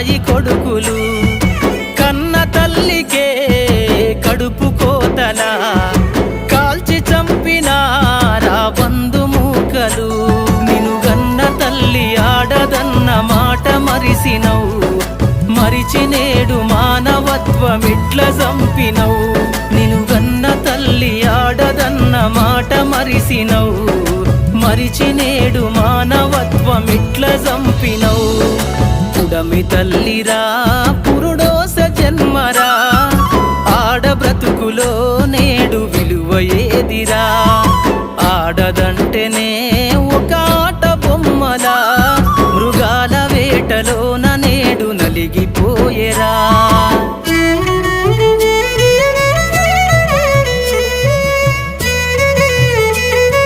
కసాయి కొడుకులు కన్న తల్లికే కడుపు కోతలా కాల్చి చంపినారా బంధుమూకలు నిను గన్న తల్లి ఆడదన్న మాట మరిసినవు మరిచి నేడు మానవత్వమిట్ల చంపినవు నిను గన్న తల్లి ఆడదన్న మాట మరిసినవు మరిచి నేడు మానవత్వమిట్ల చంపినవు పుడమి తల్లిరా పురుడోస జన్మరా ఆడ బ్రతుకులో నేడు విలువ ఏదిరా ఆడదంటేనే ఒక ఆట బొమ్మలా మృగాల వేటలోన నేడు నలిగిపోయేరా